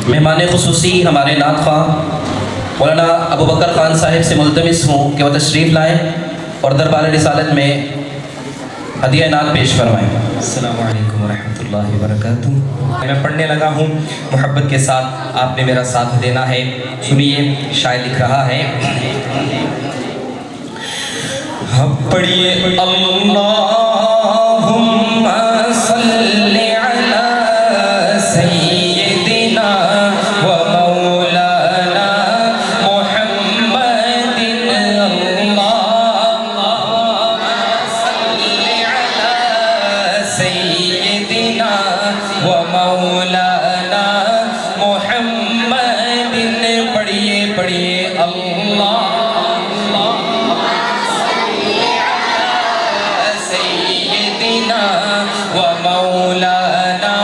مہمان خصوصی ہمارے نعت خواہ مولانا ابو بکر خان صاحب سے ملتمس ہوں کہ وہ تشریف لائیں اور دربار رسالت میں ہدیہ نعت پیش فرمائیں۔ السلام علیکم ورحمۃ اللہ وبرکاتہ۔ میں پڑھنے لگا ہوں، محبت کے ساتھ آپ نے میرا ساتھ دینا ہے۔ سنیے، شاعر لکھ رہا ہے، پڑھیے اللہم صلی علی سیدنا و مولانا محمد، اللہم صلی علی سیدنا و مولانا محمد، پڑھیے پڑھیے اللہ ومولانا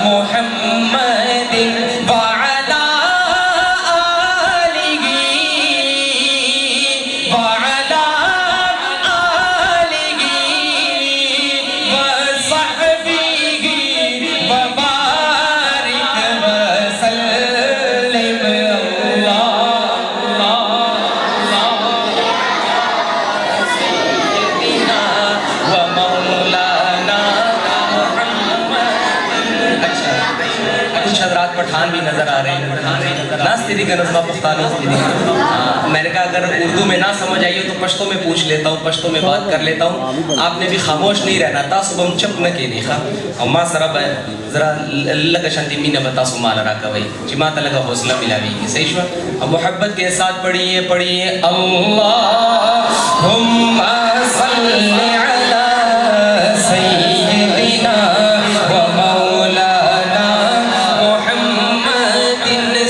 محمد وعلى آله وعلى آله وصحبه وبارك وسلم سيدنا ومولانا۔ کچھ حضرات پٹھان بھی نظر آ رہے ہیں، ناستری کا نظمہ پختانی۔ میں نے کہا اگر اردو میں نہ سمجھ آئی ہو تو پشتوں میں پوچھ لیتا ہوں، پشتوں میں بات کر لیتا ہوں۔ آپ نے بھی خاموش نہیں رہنا تا صبح ہم چپ نہ کے دیکھا اما سرب ہے ذرا اللہ کا شانتی مینہ بتا سو مالا رکھا بھائی جماعت اللہ کا حوصلہ ملاوی گی، صحیح شو؟ اب محبت کے ساتھ پڑھیے پڑھیے اللہم صلی علی سیدنا و مولانا محمد،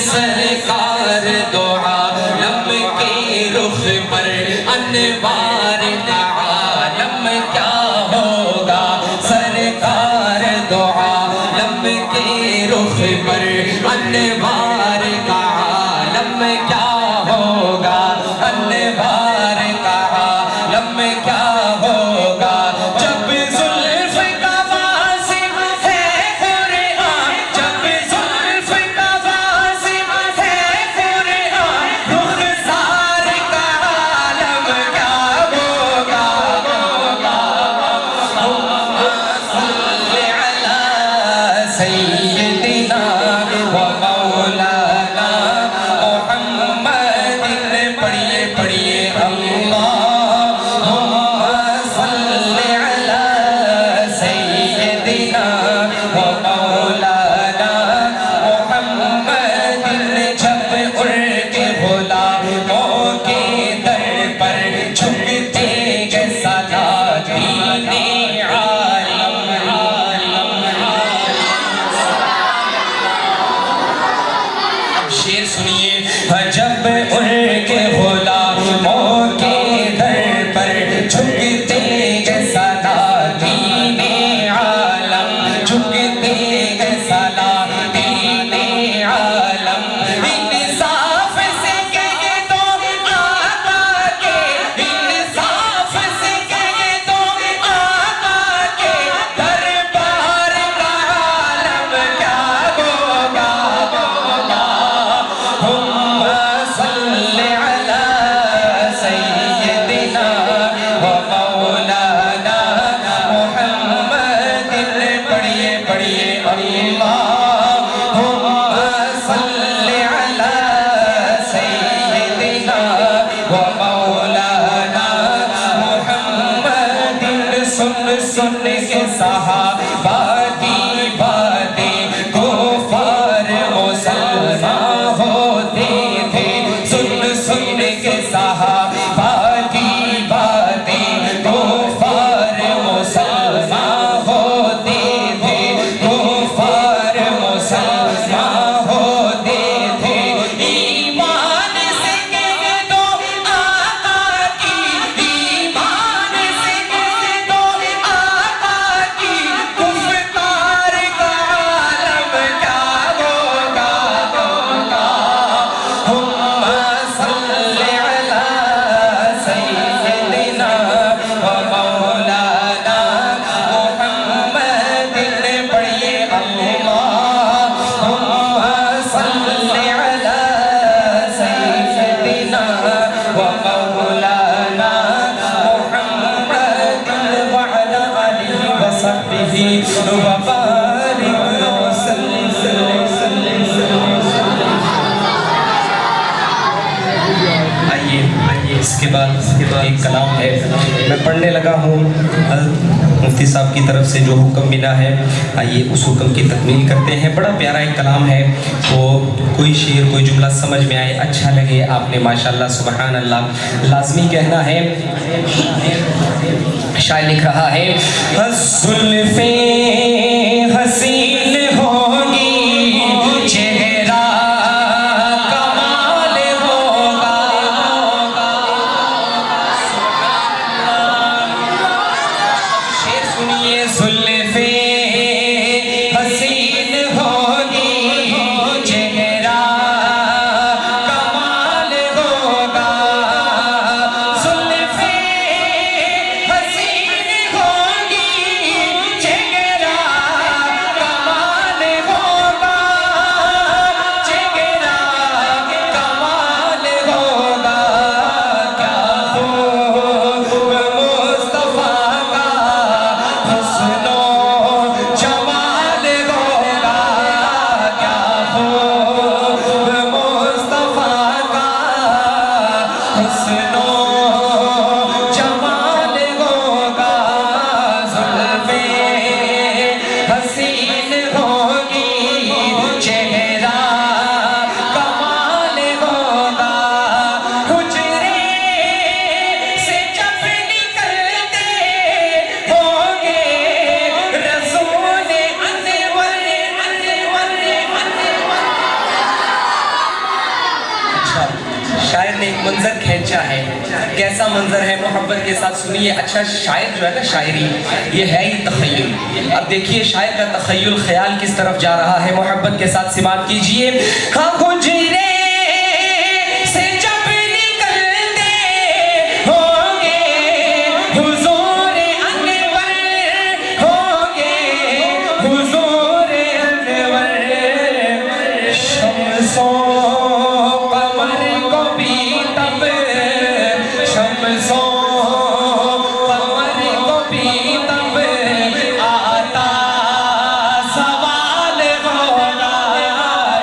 سرکار دو عالم کے رخ پر انوار کا عالم کیا ہوگا، سرکار دو عالم کے رخ پر انوار کا عالم کیا ہوگا، انوار کا عالم کیا ہوگا، جب زلف کا واسم ہے قرآن، جب زلف کا واسم ہے قرآن، رخسار کا عالم کیا ہوگا، صلی علی سیدنا و مولانا محمد، پڑھیے پڑھیے اللہم صلی علی سیدنا و مولانا محمد، جب ان کے غلاموں کے در پر جھکتے گئے سلاطین عالم۔ اب شعر سنیے، جب ان کے غلاموں کے در پر جھکتے گئے سلاطین عالم، جھکتے گئے سلاطین عالم، انصاف سے کہہ دو آقا کے، انصاف سے کہہ دو آقا کے، دربار کا عالم کیا ہوگا، اللہم صلی علی سیدنا و مولانا محمد، پڑھیے پڑھیے اللہم صلی علی سیدنا و مولانا محمد، سن سن کے صحابہ کی باتیں کفار مسلمان ہوتے تھے، سن سن کے صحابہ کی باتیں کفار مسلمان ہوتے تھے، کفار مسلمان ہوتے تھے، ایمان سے کہہ دو آقا کی، ایمان سے کہہ دو آقا کی، صاحب کی طرف سے جو حکم ملا ہے آئیے اس حکم کی تکمیل کرتے ہیں. بڑا پیارا ایک کلام ہے, تو کوئی شعر کوئی جملہ سمجھ میں آئے, اچھا لگے آپ نے ماشاءاللہ سبحان اللہ لازمی کہنا ہے. شاعر لکھ رہا ہے زلفیں حسین ہوگی چہرہ کمال ہوگا. شعر سنیے. زلفیں حسین ہوگی چہرہ کمال ہوگا. زلفیں حسین ہوگی چہرہ کمال ہوگا. چہرہ کمال ہوگا. کیا خوب مصطفیٰ کا حسن و جمال ہوگا. کیا خوب مصطفیٰ کا حسن و جمال ہوگا. زلفیں حسین ہوگی چہرہ کمال ہوگا. حجرے سے جب نکلتے ہوں گے رسول انور. اچھا شاعر نے ایک منظر کھینچا ہے, کیسا منظر ہے محبت کے ساتھ سنیے. اچھا شاعر جو ہے نا شاعری یہ ہے ہی تخیل. اب دیکھیے شاعر کا تخیل خیال کس طرف جا رہا ہے, محبت کے ساتھ سماعت کیجئے. ہاں حجرے سے جب نکلتے ہوں گے حضور انور ہوں گے حضور انور. شمس و قمر کو بھی تب شمس و قمر کو بھی تب آتا سوال ہوگا.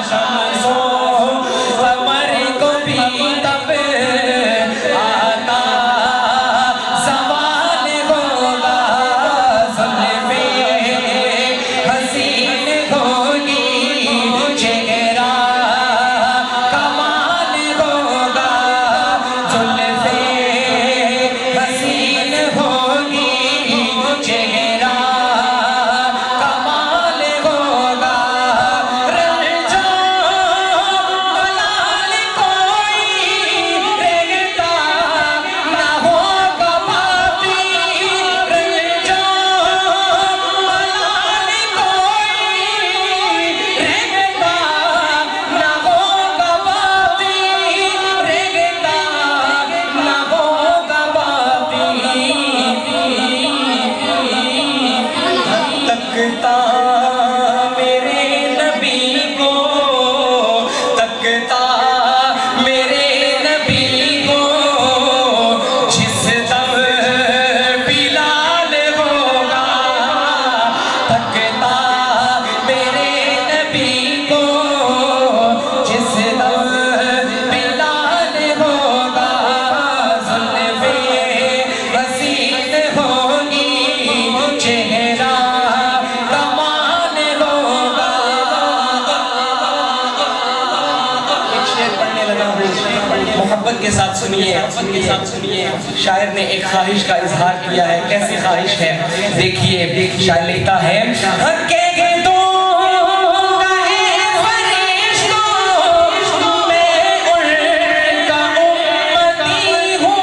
شمس و قمر کو بھی تب آتا سوال ہوگا. زلفیں حسین ہوگی چہرہ کمال ہوگا. زلفیں حسین ہوگی چہرہ کمال ہوگا. رنجو ملال کوئی رہتا نہ ہوگا باقی. رنجو ملال کوئی رہتا نہ ہوگا باقی. رہتا نہ ہوگا باقی. تکتا میرے نبی کو تکتا میرے نبی کو جس دم بلال ہوگا. تکتا میرے نبی کو جس دم بلال ہوگا. زلفیں حسین ہوگی چہرہ کمال ہوگا. ایک شعر پڑھنے لگا ہوں, محبت کے ساتھ سنیے. شاعر نے ایک خواہش کا اظہار کیا ہے. کیسی خواہش ہے دیکھیے. شاعر لکھتا ہے حق کے دوں گا اے فرشتوں میں ان کا امتی ہوں.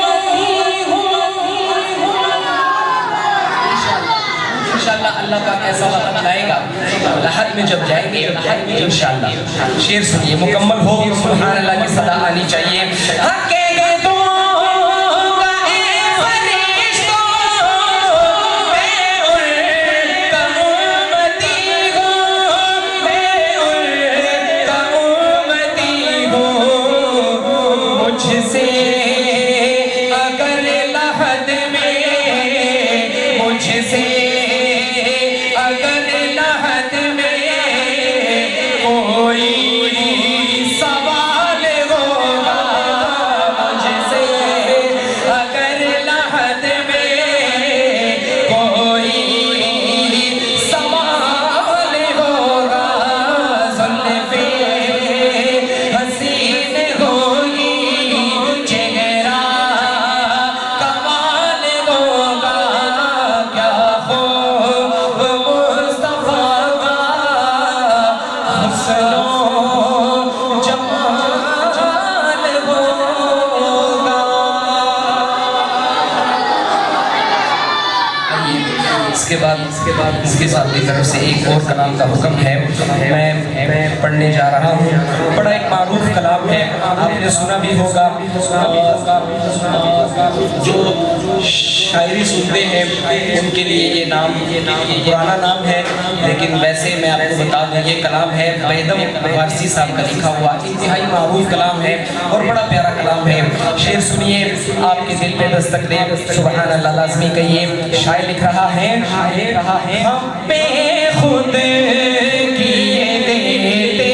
انشاءاللہ اللہ کا کیسا وقت آئے گا لحد میں جب جائیں گے انشاءاللہ. شعر سنیے مکمل ہو, سبحان اللہ کی صدا آنی چاہیے. حق کے دوں گا اے فرشتوں میں ان کا امتی ہوں. میں ان کا امتی ہوں. مجھ سے اگر لحد میں مجھ سے اگر لحد میں کوئی سوال ہوگا. مجھ اس کے بعد اس کے ساتھ کی طرف سے ایک اور کلام کا حکم ہے، میں پڑھنے جا رہا ہوں۔ بڑا ایک معروف کلام ہے، آپ نے سنا بھی ہوگا، جو شاعری سنتے ہیں ان کے لیے یہ نام پرانا نام ہے، لیکن ویسے میں آپ کو بتا دوں یہ کلام ہے بیدم وارسی صاحب کا لکھا ہوا، انتہائی معروف کلام ہے اور بڑا پیارا کلام ہے۔ شعر سنیے، آپ کے دل پہ دستک دے، سبحان اللہ لازمی کہیے۔ شاعر لکھ رہا ہے، ہم پہ خود کیے دیتے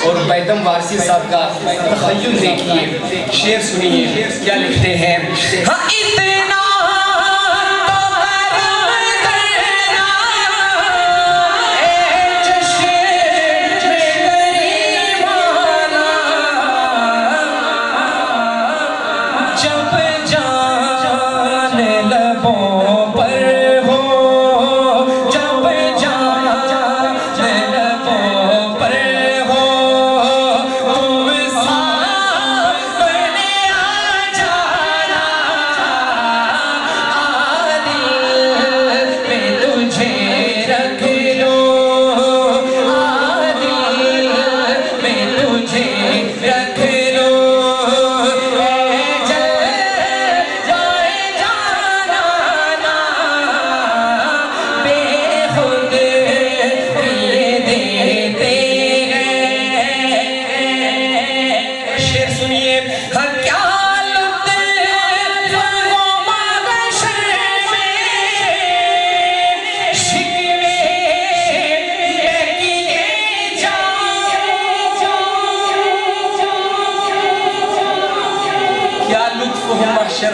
اور بیدم وارسی صاحب کا تخیل دیکھیے، شعر سنیے کیا لکھتے ہیں۔ ہاں اتنا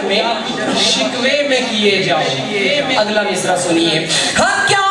میں شکوے میں کیے جاؤ۔ اگلا مصرع سنیے۔ ہاں کیا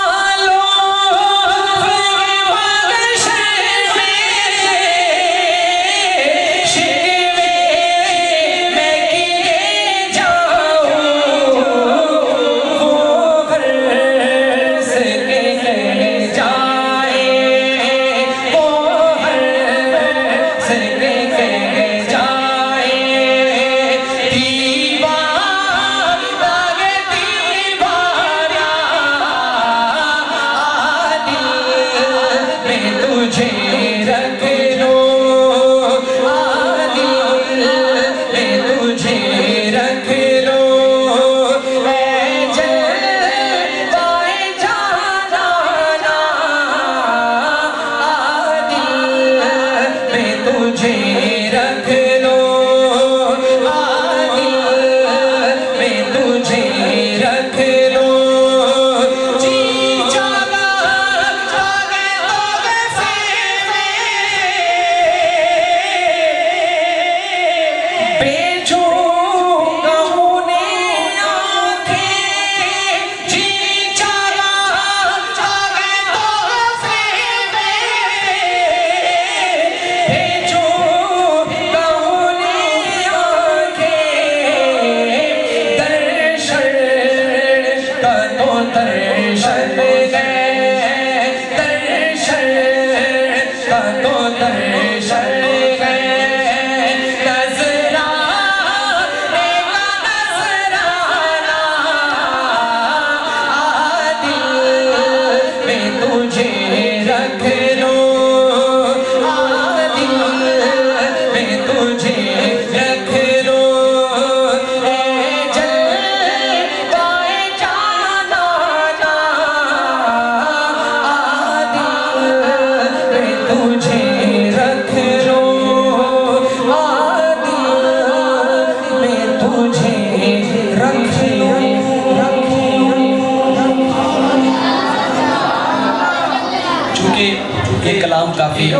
یہ کلام کافی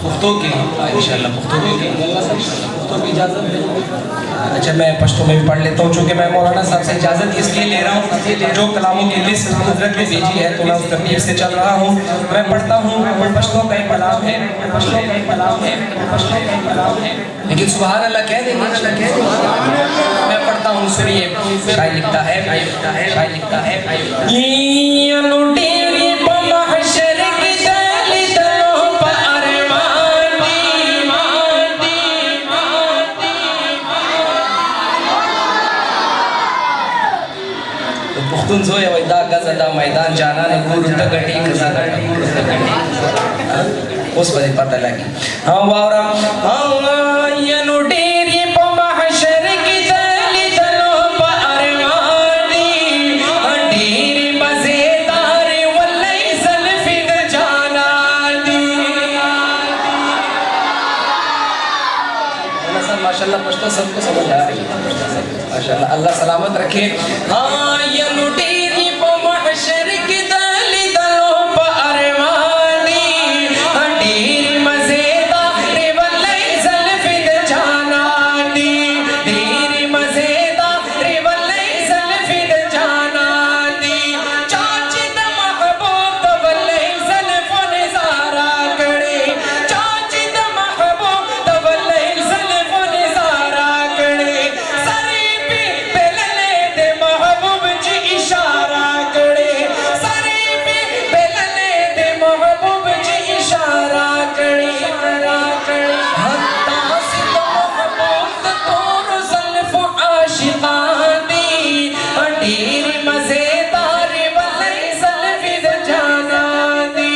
پختوں کے انشاءاللہ پختوں کی اجازت دیں. اچھا میں پشتوں میں بھی پڑھ لیتا ہوں چونکہ میں مولانا صاحب سے اجازت اس لیے لے رہا ہوں جو کلاموں کی لسٹ حضرت نے بھیجی ہے تو میں اس ترتیب سے چل رہا ہوں. میں پڑھتا ہوں پشتوں کا ایک کلام ہے لیکن سبحان اللہ کہہ دیں میں پڑھتا ہوں. سنیے شاعر لکھتا ہے پختون زوی ویدا گزدا میدان جانا نے گورو تگٹی کزا اس پر پتہ لگی. ہاں واورا ہاں ینو ڈیری پا محشر کی دلی دلو پا ارمانی ڈیری مزیدار واللہی زلفی جانا دی. ماشاءاللہ پشتو سب کو سمجھ آ رہی ہے ماشاءاللہ اللہ سلامت رکھے. ہاں ینو ڈیری پا محشر کی دلی دلو پا ارمانی ڈیری مزیدار واللہی زلفی جانا دی. ڈیری مزیدار واللہی زلفی جانا دی. چاچی دا محبوب دا واللہی زلف نظارہ کڑے. چاچی دا محبوب دا واللہی زلف نظارہ کڑے. سری پی پلنے دے محبوب جی اشارہ کڑے. سری پی پلنے دے محبوب جی اشارہ کڑے. ہتھاں سے محبوب تور زلف عاشقان دی. ڈیری مزیدار واللہی زلفی جانا دی.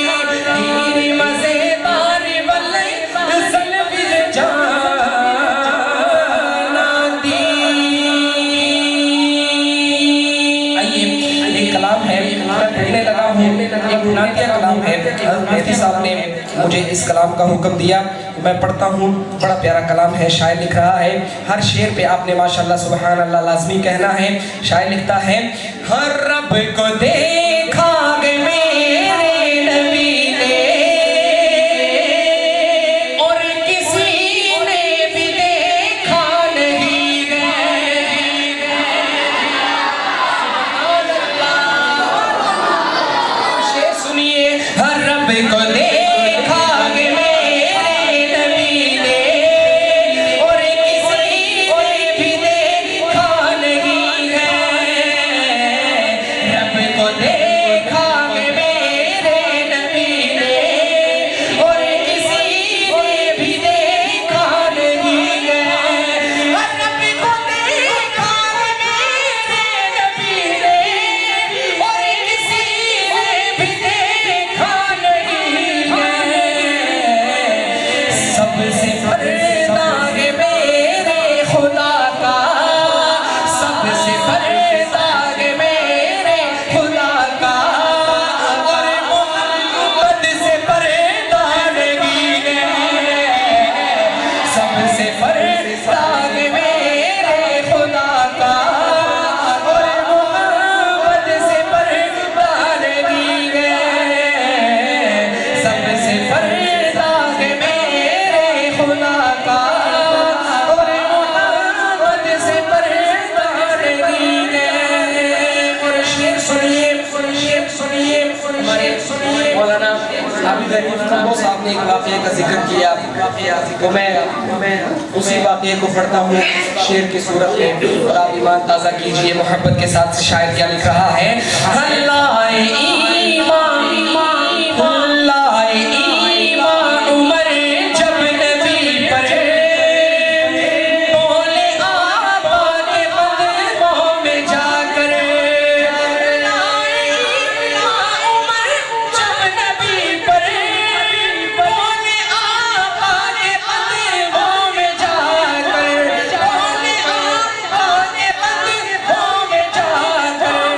ڈیری مزیدار واللہی زلفی جانا دی. آئیے ایک کلام ہے میں پڑھنے لگا ہوں ایک نعتیہ کلام ہے. حضرت مفتی صاحب نے مجھے اس کلام کا حکم دیا میں پڑھتا ہوں. بڑا پیارا کلام ہے. شاعر لکھ رہا ہے ہر شعر پہ آپ نے ماشاءاللہ سبحان اللہ لازمی کہنا ہے. شاعر لکھتا ہے ہر رب کو دیکھا گے میرے نبی نے اور کسی نے بھی دیکھا نہیں ہے. شعر سنیے. ہر رب کو دیکھا گے میرے نبی نے اور کسی نے بھی دیکھا نہیں ہے. رب کو دیکھا گے میرے نبی نے اور کسی نے بھی دیکھا نہیں ہے. رب کو دیکھا گے میرے نبی نے اور کسی نے بھی دیکھا نہیں ہے. سب سے پردہ ہے میرے خدا کا. سب سے پردہ ہے میرے خدا کا اور محمد سے پردہ نہیں ہے. سب سے پردہ ہے میرے خدا کا اور محمد سے پردہ نہیں ہے. سب سے پردہ ہے میرے خدا کا اور محمد سے پردہ نہیں ہے. اور شعر سنیے ہمارے مولانا عابد غریب کمبو صاحب نے ایک واقعے کا ذکر کیا تو میں اسی واقعے کو پڑھتا ہوں شعر کی صورت میں اور آپ ایمان تازہ کیجئے. محبت کے ساتھ شاعر کیا لکھ رہا ہے. اللہ ایمان اللہ ایمان عمر جب نبی پر بولے آبا کے قدموں میں جا کر. اللہ ایمان عمر جب نبی پر بولے آبا کے قدموں میں جا کر. بولے آبا کے قدموں میں جا کر.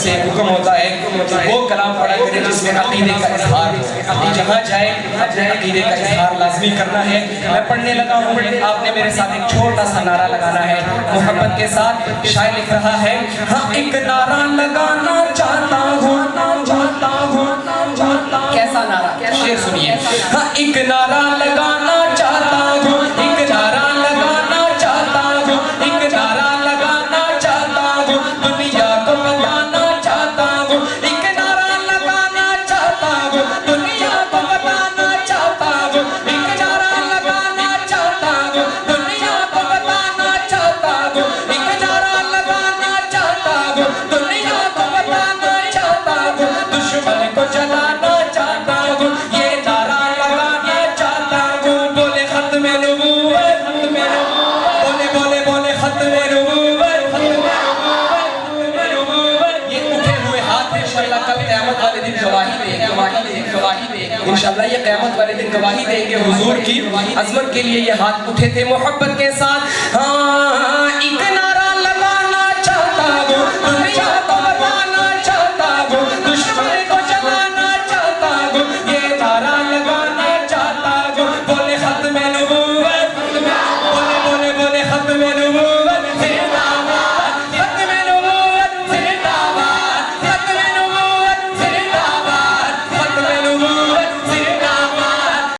سے ایک حکم ہوتا ہے وہ کلام پڑھا کرے جس میں عقیدے کا اظہار ہے. جہاں جائے اپنے عقیدے کا اظہار لازمی کرنا ہے. میں پڑھنے لگا ہوں, آپ نے میرے ساتھ ایک چھوٹا سا نعرہ لگانا ہے محبت کے ساتھ. شاعر لکھ رہا ہے, ہاں ایک نعرہ لگانا چاہتا ہوں, کیسا نعرہ, شعر سنیے. ہاں ایک نعرہ لگانا چاہتا ہوں, ایک نعرہ لگانا چاہتا ہوں, ایک نعرہ لگانا چاہتا ہوں, دنیا کو بتانا چاہتا ہوں, ایک نعرہ لگانا چاہتا ہوں, دنیا کو بتانا چاہتا ہوں, ایک نعرہ لگانا چاہتا ہوں, دنیا کو بتانا چاہتا ہوں, ایک نعرہ لگانا چاہتا ہوں, دنیا کو بتانا چاہتا ہوں, دشمن کو جلانا چاہتا ہوں, یہ نعرہ لگانا چاہتا ہوں. بولے ختم نبوت, بولے بولے بولے ختم نبوت, یہ اٹھے ہوئے ہاتھ انشاءاللہ کل قیامت والے دن گواہی دیں گے, انشاءاللہ یہ قیامت والے دن گواہی دیں گے حضور کی عظمت کے لیے. یہ ہاتھ اٹھے تھے محبت کے ساتھ. ہاں ایک